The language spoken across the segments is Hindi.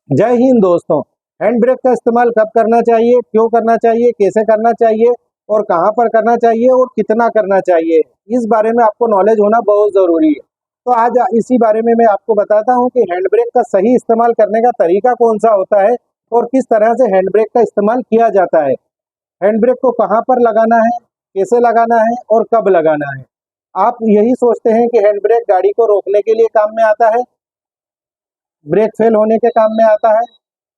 जय हिंद दोस्तों। हैंड ब्रेक का इस्तेमाल कब करना चाहिए, क्यों करना चाहिए, कैसे करना चाहिए और कहां पर करना चाहिए और कितना करना चाहिए, इस बारे में आपको नॉलेज होना बहुत ज़रूरी है। तो आज इसी बारे में मैं आपको बताता हूं कि हैंड ब्रेक का सही इस्तेमाल करने का तरीका कौन सा होता है और किस तरह से हैंड ब्रेक का इस्तेमाल किया जाता है। हैंड ब्रेक को कहाँ पर लगाना है, कैसे लगाना है और कब लगाना है। आप यही सोचते हैं कि हैंड ब्रेक गाड़ी को रोकने के लिए काम में आता है, ब्रेक फेल होने के काम में आता है।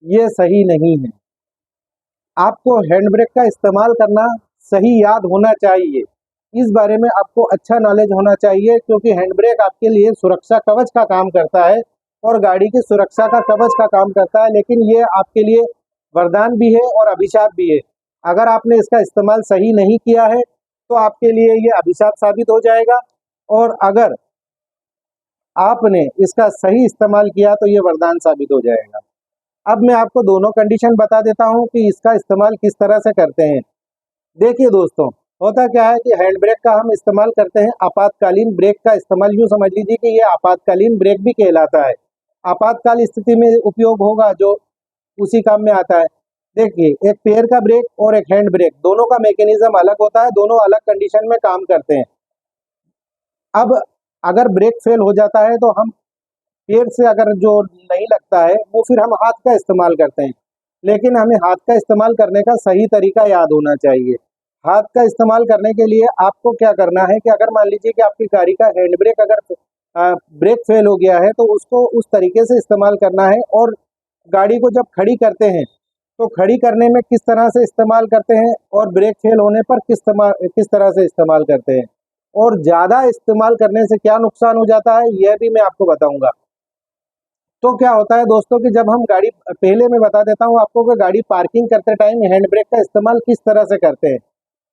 ये सही नहीं है। आपको हैंड ब्रेक का इस्तेमाल करना सही याद होना चाहिए। इस बारे में आपको अच्छा नॉलेज होना चाहिए, क्योंकि हैंड ब्रेक आपके लिए सुरक्षा कवच का काम करता है और गाड़ी की सुरक्षा का कवच का काम करता है, लेकिन ये आपके लिए वरदान भी है और अभिशाप भी है। अगर आपने इसका इस्तेमाल सही नहीं किया है तो आपके लिए ये अभिशाप साबित हो जाएगा, और अगर आपने इसका सही इस्तेमाल किया तो ये वरदान साबित हो जाएगा। अब मैं आपको दोनों कंडीशन बता देता हूं कि इसका इस्तेमाल किस तरह से करते हैं। देखिए दोस्तों, होता क्या है कि हैंड ब्रेक का हम इस्तेमाल करते हैं आपातकालीन ब्रेक का इस्तेमाल। यूँ समझ लीजिए कि ये आपातकालीन ब्रेक भी कहलाता है। आपातकाल स्थिति में उपयोग होगा जो उसी काम में आता है। देखिए, एक पैर का ब्रेक और एक हैंड ब्रेक, दोनों का मैकेनिज्म अलग होता है, दोनों अलग कंडीशन में काम करते हैं। अब अगर ब्रेक फेल हो जाता है तो हम पैर से अगर जो नहीं लगता है वो फिर हम हाथ का इस्तेमाल करते हैं, लेकिन हमें हाथ का इस्तेमाल करने का सही तरीका याद होना चाहिए। हाथ का इस्तेमाल करने के लिए आपको क्या करना है कि अगर मान लीजिए कि आपकी गाड़ी का हैंड ब्रेक अगर ब्रेक फेल हो गया है तो उसको उस तरीके से इस्तेमाल करना है। और गाड़ी को जब खड़ी करते हैं तो खड़ी करने में किस तरह से इस्तेमाल करते हैं और ब्रेक फेल होने पर किस तरह से इस्तेमाल करते हैं, और ज़्यादा इस्तेमाल करने से क्या नुकसान हो जाता है यह भी मैं आपको बताऊंगा। तो क्या होता है दोस्तों कि जब हम गाड़ी, पहले मैं बता देता हूँ आपको कि गाड़ी पार्किंग करते टाइम हैंड ब्रेक का इस्तेमाल किस तरह से करते हैं।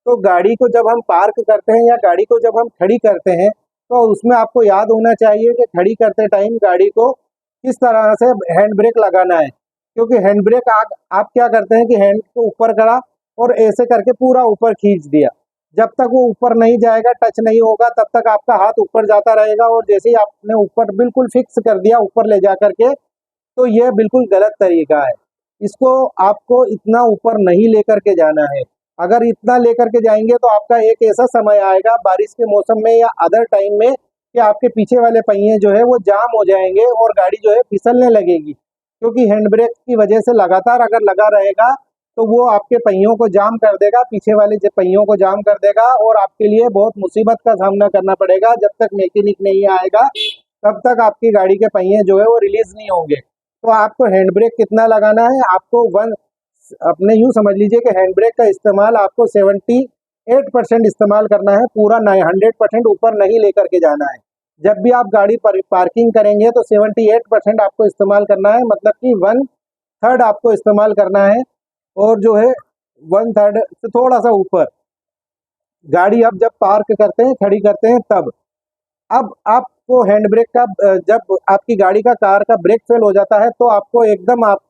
तो गाड़ी को जब हम पार्क करते हैं या गाड़ी को जब हम खड़ी करते हैं तो उसमें आपको याद होना चाहिए कि खड़ी करते टाइम गाड़ी को किस तरह से हैंड ब्रेक लगाना है। क्योंकि हैंड ब्रेक आप क्या करते हैं कि हैंड को ऊपर करा और ऐसे करके पूरा ऊपर खींच दिया। जब तक वो ऊपर नहीं जाएगा, टच नहीं होगा, तब तक आपका हाथ ऊपर जाता रहेगा, और जैसे ही आपने ऊपर बिल्कुल फिक्स कर दिया ऊपर ले जा करके, तो यह बिल्कुल गलत तरीका है। इसको आपको इतना ऊपर नहीं लेकर के जाना है। अगर इतना लेकर के जाएंगे तो आपका एक ऐसा समय आएगा बारिश के मौसम में या अदर टाइम में कि आपके पीछे वाले पहिए जो है वो जाम हो जाएंगे और गाड़ी जो है फिसलने लगेगी। क्योंकि हैंड ब्रेक की वजह से लगातार अगर लगा रहेगा तो वो आपके पहियों को जाम कर देगा, पीछे वाले पहियों को जाम कर देगा, और आपके लिए बहुत मुसीबत का सामना करना पड़ेगा। जब तक मैकेनिक नहीं आएगा तब तक आपकी गाड़ी के पहिए जो है वो रिलीज नहीं होंगे। तो आपको हैंड ब्रेक कितना लगाना है, आपको अपने यूँ समझ लीजिए कि हैंड ब्रेक का इस्तेमाल आपको 78% इस्तेमाल करना है, पूरा 100% ऊपर नहीं लेकर के जाना है। जब भी आप गाड़ी पर पार्किंग करेंगे तो 78% आपको इस्तेमाल करना है, मतलब कि 1/3 आपको इस्तेमाल करना है। और जो है 1/3 से थोड़ा सा ऊपर गाड़ी आप जब पार्क करते हैं, खड़ी करते हैं, तब अब आपको हैंड ब्रेक का जब आपकी गाड़ी का, कार का ब्रेक फेल हो जाता है तो आपको एकदम आप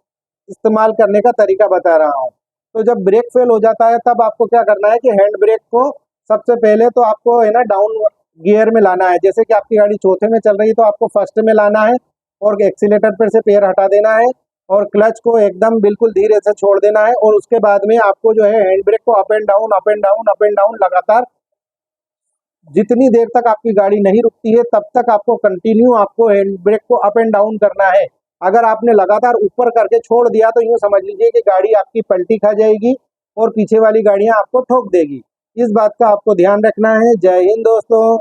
इस्तेमाल करने का तरीका बता रहा हूँ। तो जब ब्रेक फेल हो जाता है तब आपको क्या करना है कि हैंड ब्रेक को सबसे पहले तो आपको है ना डाउन गियर में लाना है। जैसे कि आपकी गाड़ी चौथे में चल रही है तो आपको फर्स्ट में लाना है और एक्सीलेटर पर से पैर हटा देना है और क्लच को एकदम बिल्कुल धीरे से छोड़ देना है। और उसके बाद में आपको जो है हैंड ब्रेक को up and down, up and down, up and down लगातार, जितनी देर तक आपकी गाड़ी नहीं रुकती है तब तक आपको कंटिन्यू आपको हैंड ब्रेक को अप एंड डाउन करना है। अगर आपने लगातार ऊपर करके छोड़ दिया तो यूँ समझ लीजिए कि गाड़ी आपकी पलटी खा जाएगी और पीछे वाली गाड़ियां आपको ठोक देगी। इस बात का आपको ध्यान रखना है। जय हिंद दोस्तों।